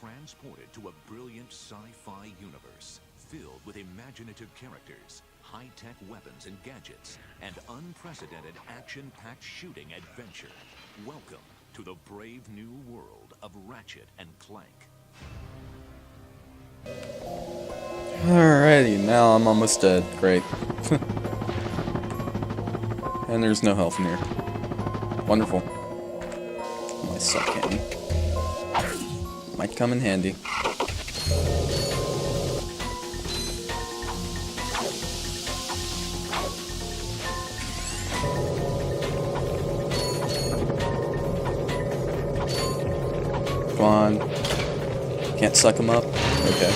transported to a brilliant sci-fi universe filled with imaginative characters, high-tech weapons and gadgets, and unprecedented action-packed shooting adventure. Welcome to the brave new world of Ratchet and Clank. Alrighty, now I'm almost dead. Great. And there's no health in here. Wonderful. My suck cannon. Might come in handy. Come on. Can't suck him up? Okay.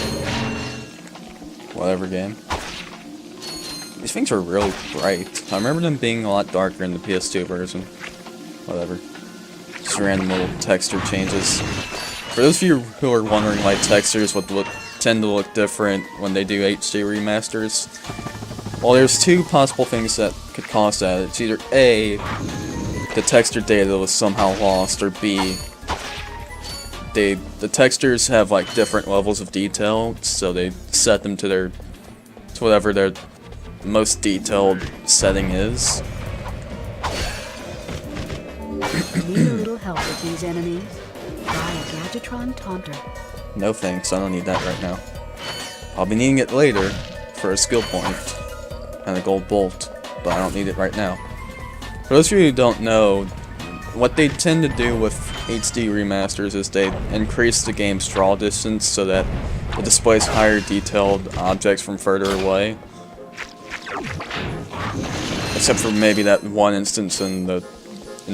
Whatever, game. These things are really bright. I remember them being a lot darker in the PS2 version. Whatever. Just random little texture changes. For those of you who are wondering why textures would tend to look different when they do HD remasters, well, there's two possible things that could cause that. It's either A, the texture data was somehow lost, or B, the textures have like different levels of detail, so they set them to whatever their most detailed setting is. Need a little help with these enemies? Try a Gadgetron Taunter. No thanks, I don't need that right now. I'll be needing it later for a skill point and a gold bolt, but I don't need it right now. For those of you who don't know, what they tend to do with HD remasters is they increase the game's draw distance so that it displays higher detailed objects from further away. Except for maybe that one instance in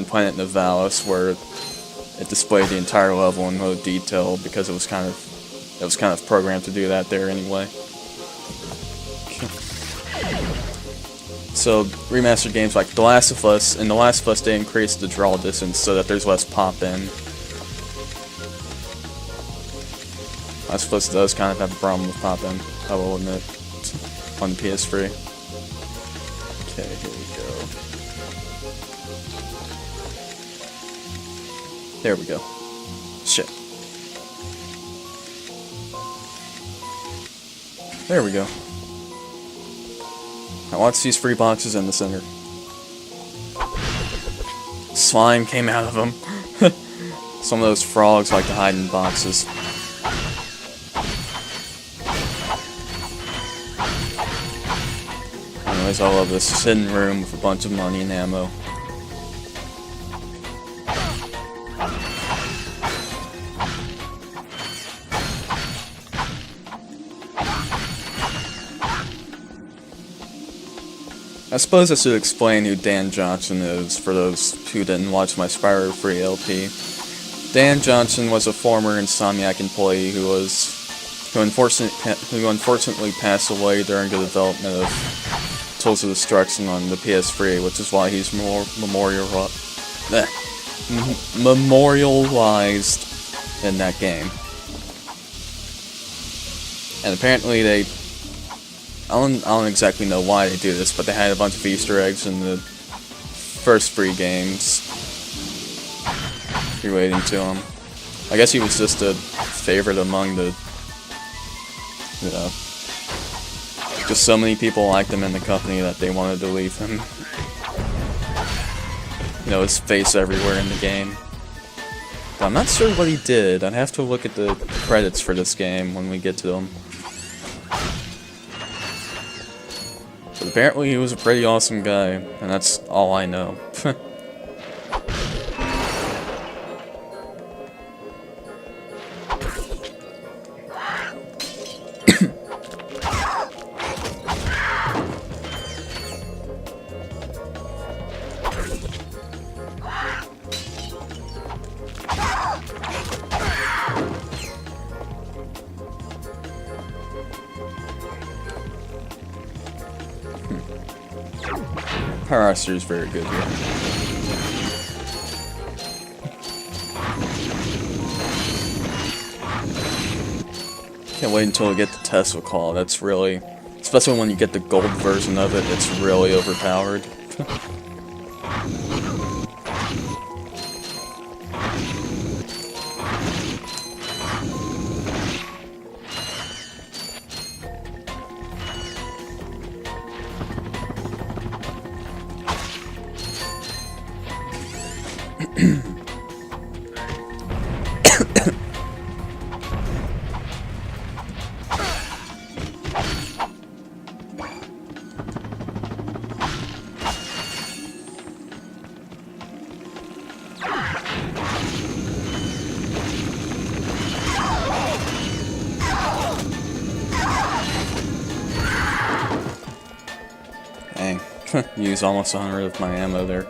Planet Nivalis where it displayed the entire level in low detail because it was kind of programmed to do that there anyway. So remastered games like The Last of Us, in The Last of Us they increased the draw distance so that there's less pop-in. Last of Us does kind of have a problem with pop-in, I will admit, on the PS3. Okay, here we go. There we go. Shit. There we go. Now watch these free boxes in the center. Slime came out of them. Some of those frogs like to hide in boxes. Anyways, I love this hidden room with a bunch of money and ammo. I suppose I should explain who Dan Johnson is for those who didn't watch my Spyro Free LP. Dan Johnson was a former Insomniac employee who unfortunately passed away during the development of Tools of Destruction on the PS3, which is why he's memorialized in that game. And apparently I don't exactly know why they do this, but they had a bunch of Easter eggs in the first 3 games relating to him. I guess he was just a favorite among the, you know, just so many people liked him in the company that they wanted to leave him. You know, his face everywhere in the game. But I'm not sure what he did. I'd have to look at the credits for this game when we get to them. But apparently he was a pretty awesome guy, and that's all I know. Power Roster is very good here. Can't wait until we get the Tesla Claw. That's really, especially when you get the gold version of it, it's really overpowered. Use almost 100 of my ammo there.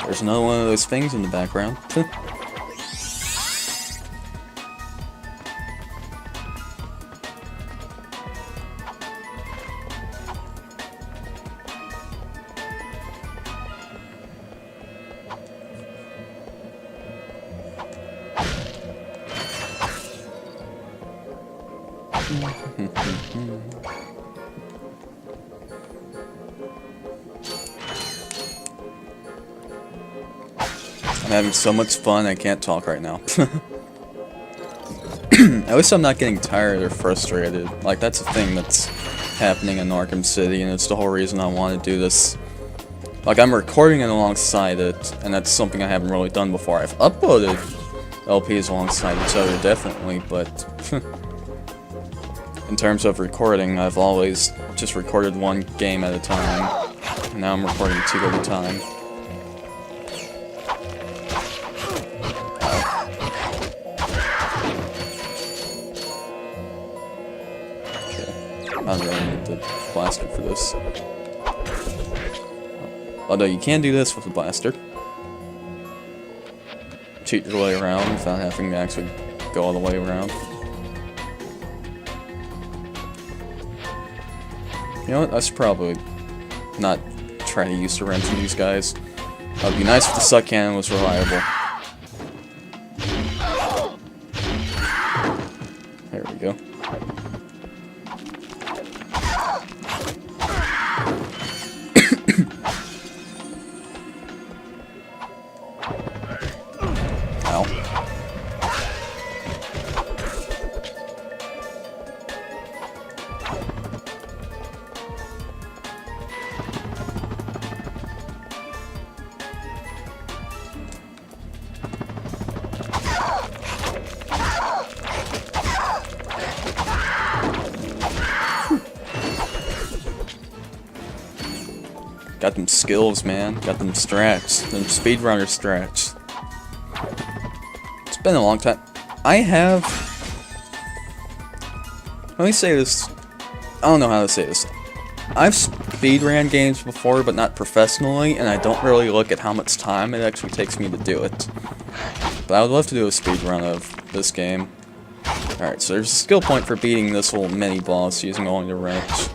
There's another one of those things in the background. I'm having so much fun, I can't talk right now. At least I'm not getting tired or frustrated. Like, that's a thing that's happening in Arkham City, and it's the whole reason I want to do this. Like, I'm recording it alongside it, and that's something I haven't really done before. I've uploaded LPs alongside each other, definitely, but in terms of recording, I've always just recorded one game at a time. And now I'm recording 2 at a time. I don't really need the blaster for this. Although you can do this with the blaster. Cheat your way around without having to actually go all the way around. You know what? I should probably not try to use the wrench on these guys. It would be nice if the suck cannon was reliable. There we go. Ow. Got them skills, man. Got them strats. Them speedrunner strats. It's been a long time. I have... Let me say this. I don't know how to say this. I've speedran games before, but not professionally, and I don't really look at how much time it actually takes me to do it. But I would love to do a speedrun of this game. Alright, so there's a skill point for beating this little mini-boss using only the wrench.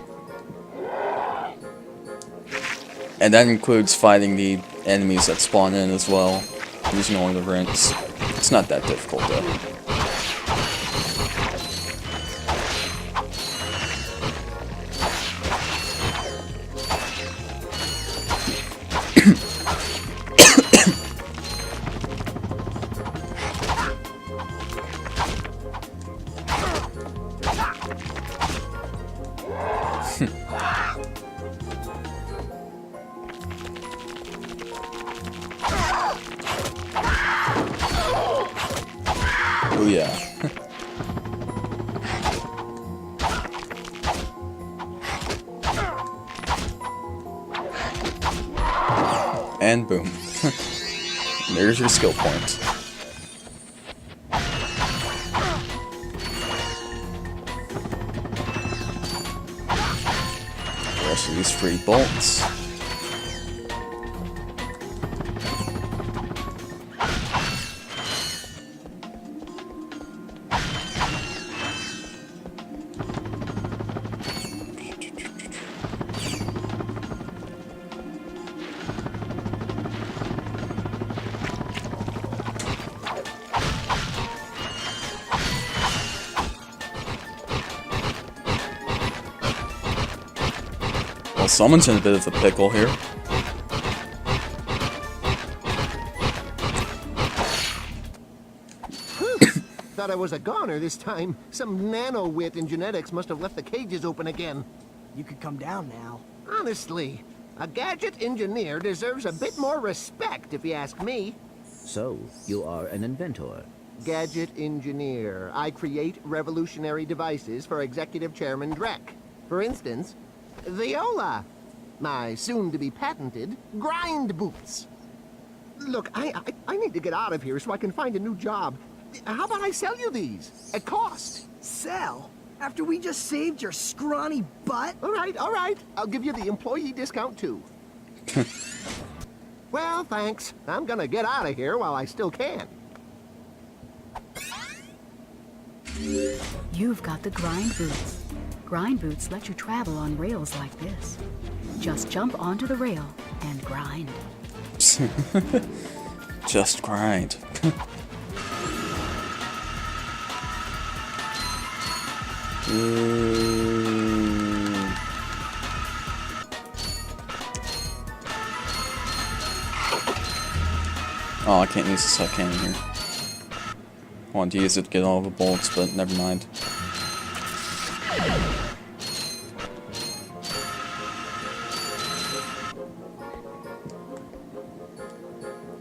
And that includes fighting the enemies that spawn in as well, using only the wrench. It's not that difficult though. Oh yeah. And boom. There's your skill point. The rest of these free bolts. Well, someone's in a bit of a pickle here. Thought I was a goner this time. Some nano-wit in genetics must have left the cages open again. You could come down now. Honestly, a gadget engineer deserves a bit more respect, if you ask me. So, you are an inventor. Gadget engineer. I create revolutionary devices for Executive Chairman Drek. For instance, Viola. My soon-to-be patented grind boots. Look, I need to get out of here so I can find a new job. How about I sell you these? At cost. Sell? After we just saved your scrawny butt? All right. I'll give you the employee discount, too. Well, thanks. I'm gonna get out of here while I still can. You've got the grind boots. Grind boots let you travel on rails like this. Just jump onto the rail and grind. Just grind. Oh, I can't use the sub cannon here. I wanted to use it to get all the bolts, but never mind.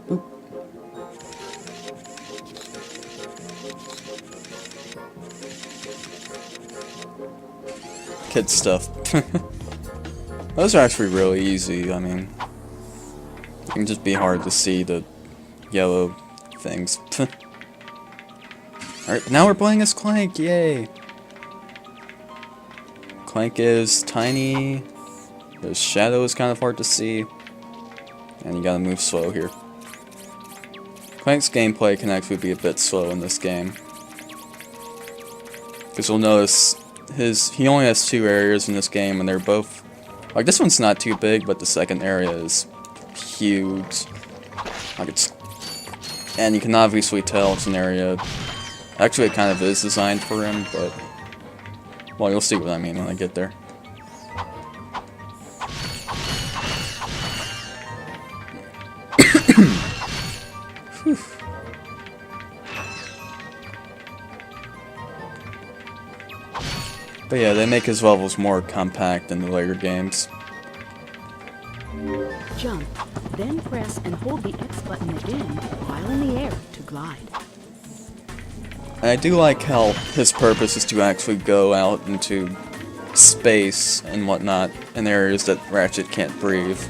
Boop. Kid stuff. Those are actually really easy. I mean, it can just be hard to see the yellow things. Alright, now we're playing as Clank, yay! Clank is tiny, his shadow is kind of hard to see, and you gotta move slow here. Clank's gameplay can actually be a bit slow in this game. Because you'll notice, he only has 2 areas in this game, and they're both... Like, this one's not too big, but the second area is huge. Like, it's... And you can obviously tell it's an area... Actually, it kind of is designed for him, but... Well, you'll see what I mean when I get there. But yeah, they make his levels more compact in the later games. Jump, then press and hold the X button again while in the air to glide. And I do like how his purpose is to actually go out into space and whatnot in areas that Ratchet can't breathe.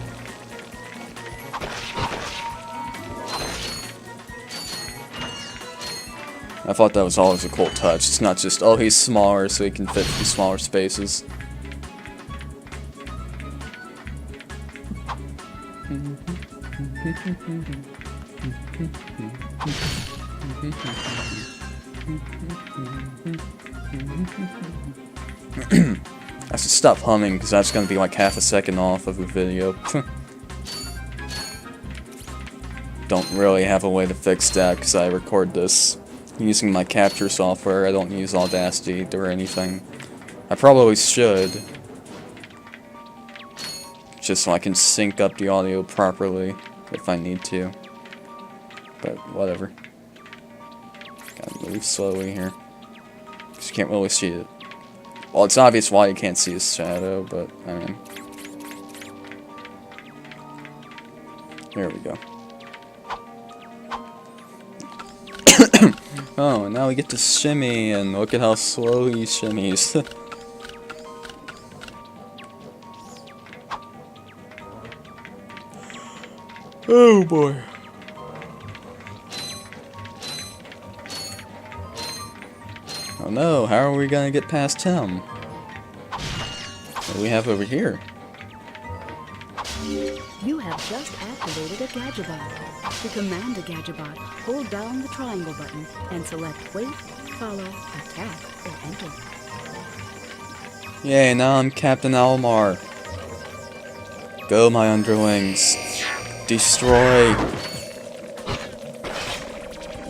I thought that was always a cool touch. It's not just, oh, he's smaller so he can fit through smaller spaces. I should stop humming because that's going to be like half a second off of the video. Don't really have a way to fix that because I record this using my capture software. I don't use Audacity or anything. I probably should. Just so I can sync up the audio properly if I need to. But whatever. Gotta move slowly here. Because you can't really see it. Well, it's obvious why you can't see his shadow, but I mean. There we go. Oh, and now we get to shimmy, and look at how slow he shimmies. Oh boy. Oh no, how are we gonna get past him? What do we have over here? You have just activated a Gadgetbot. To command a Gadgetbot, hold down the triangle button and select Wait, Follow, Attack, or Enter. Yay, now I'm Captain Almar. Go, my underlings. Destroy.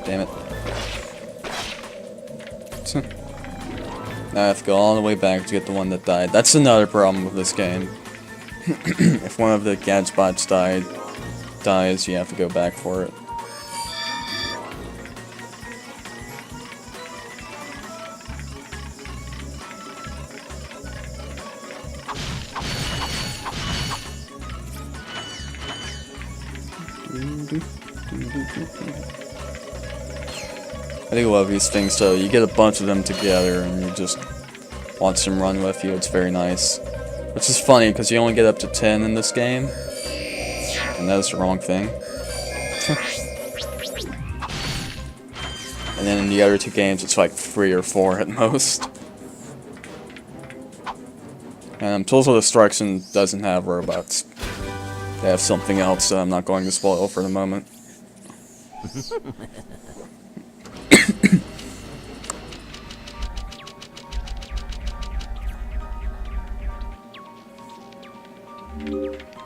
Damn it. Now I have to go all the way back to get the one that died. That's another problem with this game. If one of the Gadgebots dies, you have to go back for it. I do love these things, so you get a bunch of them together and you just watch them run with you. It's very nice. Which is funny, because you only get up to 10 in this game. And that is the wrong thing. And then in the other two games, it's like 3 or 4 at most. And Tools of Destruction doesn't have robots. They have something else that I'm not going to spoil for the moment.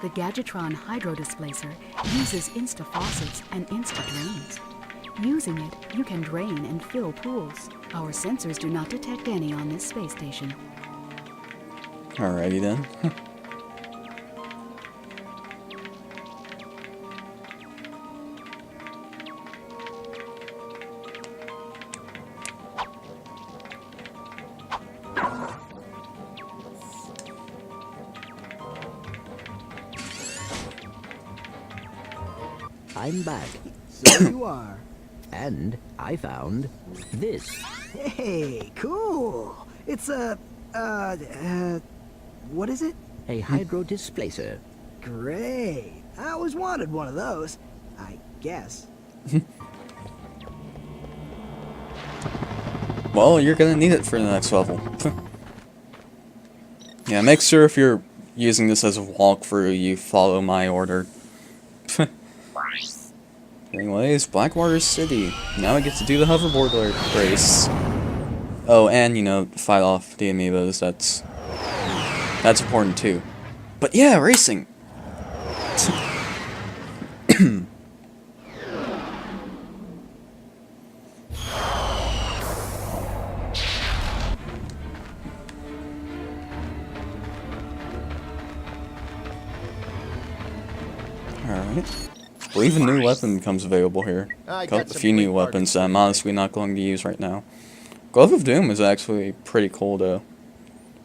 The Gadgetron Hydro Displacer uses insta-faucets and insta-drains. Using it, you can drain and fill pools. Our sensors do not detect any on this space station. Alrighty then. I'm back. So you are. And I found this. Hey, cool. It's a, what is it? A hydro displacer. Great. I always wanted one of those. I guess. Well, you're gonna need it for the next level. Yeah, make sure if you're using this as a walkthrough, you follow my order. Anyways, Blackwater City. Now I get to do the hoverboard race. Oh, and, you know, fight off the amiibos. That's important too. But yeah, racing! Alright. I believe a new weapon becomes available here. I A got some few new quick parts. weapons that I'm honestly not going to use right now. Glove of Doom is actually pretty cool though.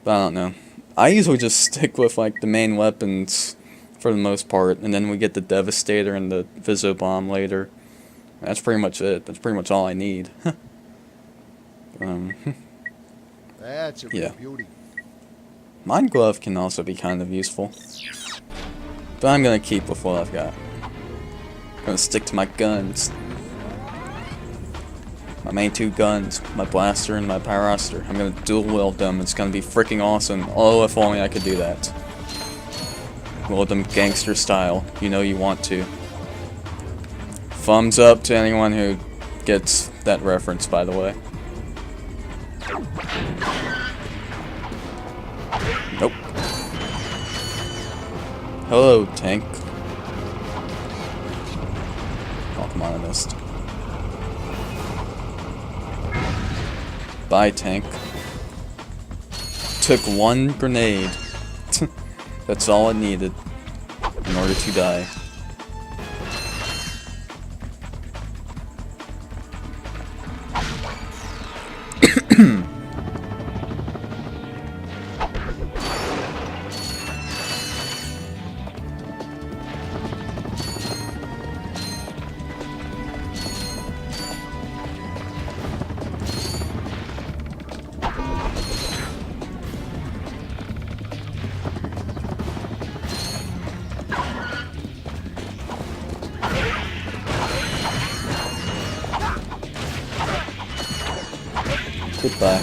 But I don't know. I usually just stick with like the main weapons for the most part, and then we get the Devastator and the Viso Bomb later. That's pretty much it. That's pretty much all I need. That's a Yeah. real beauty. Mind Glove can also be kind of useful. But I'm gonna keep with what I've got. Gonna stick to my guns. My main 2 guns, my blaster and my pyroster. I'm gonna dual wield them. It's gonna be freaking awesome. Oh, if only I could do that. Wield them gangster style. You know you want to. Thumbs up to anyone who gets that reference, by the way. Nope. Hello, tank. Oh, come on, I missed. Bye, tank. Took 1 grenade. That's all it needed in order to die. Goodbye.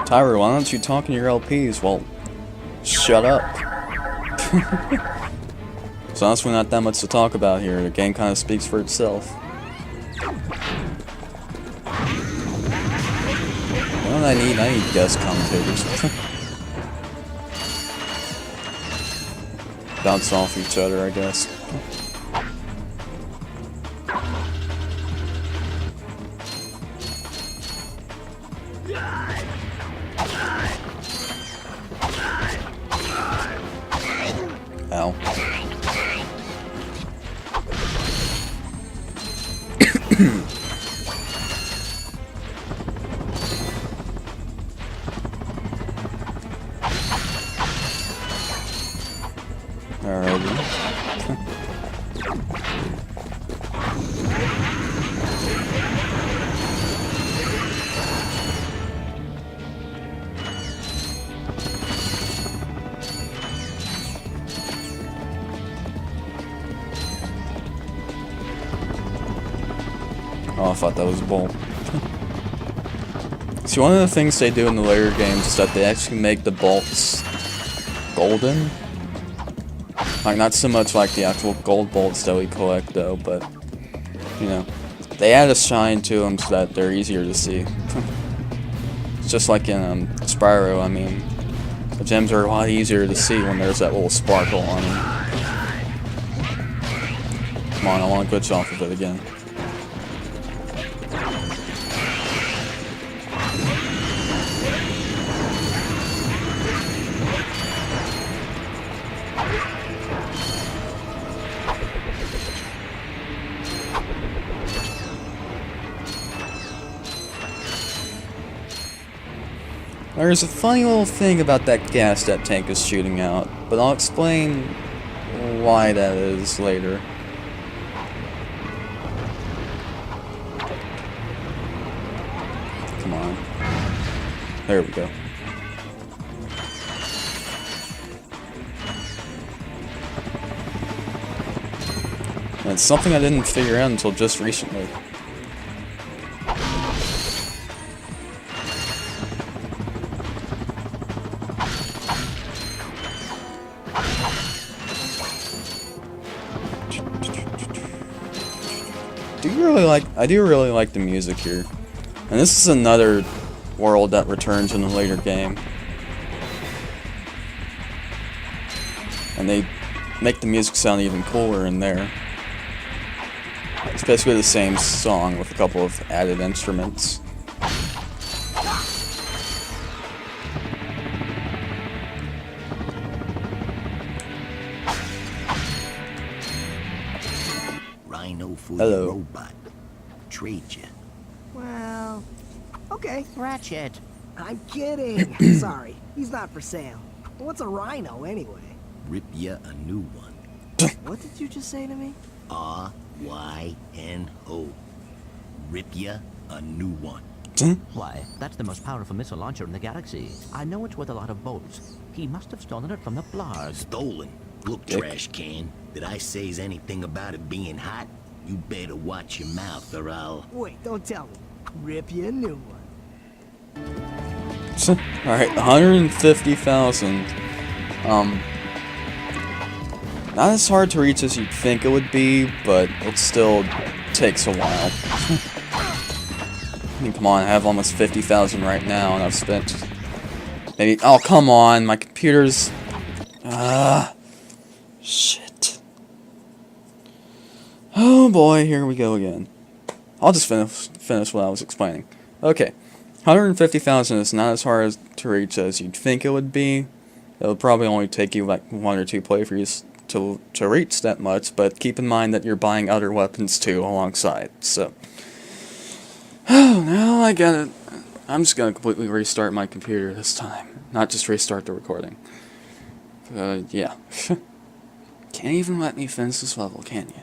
Tyra, why don't you talk in your LPs? Well, shut up. So honestly, not that much to talk about here. The game kind of speaks for itself. What do I need? I need guest commentators. Bounce off each other, I guess. Ow. Alrighty. Oh, I thought that was a bolt. See, one of the things they do in the later games is that they actually make the bolts golden. Like, not so much like the actual gold bolts that we collect, though, but, you know, they add a shine to them so that they're easier to see. It's just like in Spyro, I mean, the gems are a lot easier to see when there's that little sparkle on them. Come on, I want to glitch off of it again. There's a funny little thing about that gas that tank is shooting out, but I'll explain why that is later. Come on. There we go. And it's something I didn't figure out until just recently. I do really like the music here. And this is another world that returns in a later game. And they make the music sound even cooler in there. It's basically the same song with a couple of added instruments. Rhino for Hello. robot. Trade you. Well, okay. Ratchet. I'm kidding. Sorry, he's not for sale. What's a rhino anyway? Rip ya a new one. What did you just say to me? R-Y-N-O. Rip ya a new one. Why, that's the most powerful missile launcher in the galaxy. I know it's worth a lot of bolts. He must have stolen it from the Blarg. Stolen. Look, trash can. Did I say anything about it being hot? You better watch your mouth or I'll... Wait, don't tell me. Rip you a new one. Alright, 150,000. Not as hard to reach as you'd think it would be, but it still takes a while. I mean, come on, I have almost 50,000 right now, and I've spent maybe... Oh, come on, my computer's... Shit. Oh boy, here we go again. I'll just finish what I was explaining. Okay, 150,000 is not as hard to reach as you'd think it would be. It'll probably only take you like 1 or 2 playthroughs to reach that much, but keep in mind that you're buying other weapons too alongside, so... Oh, now I get it. I'm just gonna completely restart my computer this time, not just restart the recording. Yeah. Can't even let me finish this level, can you?